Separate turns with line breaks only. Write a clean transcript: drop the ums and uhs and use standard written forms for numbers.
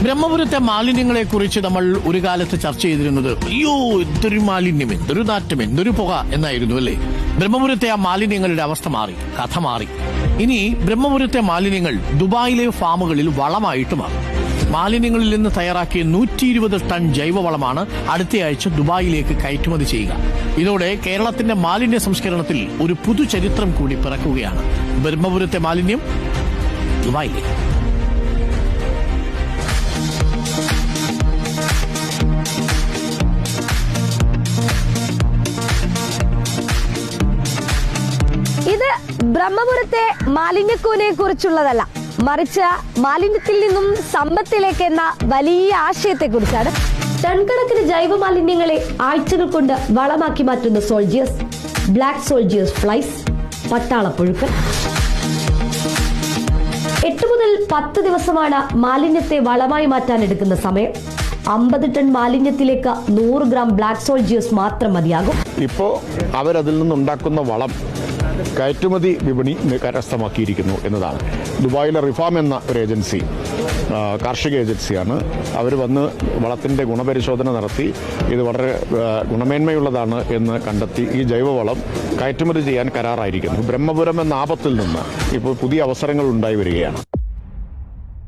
ബ്രഹ്മപുരത്തെ മാലിന്യങ്ങളെ കുറിച്ച് നമ്മൾ ഒരു കാലത്ത് ചർച്ച ചെയ്തിരുന്നത് അയ്യോ എന്തൊരു മാലിന്യം, എന്തൊരു നാറ്റം, എന്തൊരു പുക എന്നായിരുന്നു അല്ലേ? ബ്രഹ്മപുരത്തെ ആ മാലിന്യങ്ങളുടെ അവസ്ഥ മാറി, കഥ മാറി. ഇനി ബ്രഹ്മപുരത്തെ മാലിന്യങ്ങൾ ദുബായിലെ ഫാമുകളിൽ വളമായിട്ട് മാറും. മാലിന്യങ്ങളിൽ നിന്ന് തയ്യാറാക്കിയ 120 ടൺ ജൈവവളമാണ് അടുത്തയാഴ്ച ദുബായിലേക്ക് കയറ്റുമതി ചെയ്യുക. ഇതോടെ കേരളത്തിന്റെ മാലിന്യ സംസ്കരണത്തിൽ ഒരു പുതുചരിത്രം കൂടി പിറക്കുകയാണ്. ബ്രഹ്മപുരത്തെ മാലിന്യം ദുബായിലേക്ക്.
ഇത് ബ്രഹ്മപുരത്തെ മാലിന്യക്കൂനെ കുറിച്ചുള്ളതല്ല, മറിച്ച് മാലിന്യത്തിൽ നിന്നും സമ്പത്തിലേക്ക് എന്ന വലിയ ആശയത്തെക്കുറിച്ചാണ്. ടൺ കണക്കിന് ജൈവ മാലിന്യങ്ങളെ ആഴ്ചകൾ കൊണ്ട് വളമാക്കി മാറ്റുന്ന സോൾജിയേഴ്സ്, ബ്ലാക്ക് സോൾജിയേഴ്സ് ഫ്ലൈസ്, പട്ടാളപ്പുഴുക്കൾ. 8 മുതൽ 10 ദിവസമാണ് മാലിന്യത്തെ വളമായി മാറ്റാൻ എടുക്കുന്ന സമയം. 50 ടൺ മാലിന്യത്തിലേക്ക് 100 ഗ്രാം ബ്ലാക്ക് സോൾജിയേഴ്സ് മാത്രം മതിയാകും.
ഇപ്പോൾ അവരതിൽ നിന്നുണ്ടാക്കുന്ന വളം കയറ്റുമതി വിപണി കരസ്ഥമാക്കിയിരിക്കുന്നു എന്നതാണ്. ദുബായിലെ റിഫാം എന്ന ഒരു ഏജൻസി, കാർഷിക ഏജൻസിയാണ്. അവർ വന്ന് വളത്തിൻ്റെ ഗുണപരിശോധന നടത്തി ഇത് വളരെ ഗുണമേന്മയുള്ളതാണ് എന്ന് കണ്ടെത്തി ഈ ജൈവവളം കയറ്റുമതി ചെയ്യാൻ കരാറായിരിക്കുന്നു. ബ്രഹ്മപുരം എന്ന ആപത്തിൽ നിന്ന് ഇപ്പോൾ പുതിയ അവസരങ്ങൾ ഉണ്ടായി വരികയാണ്.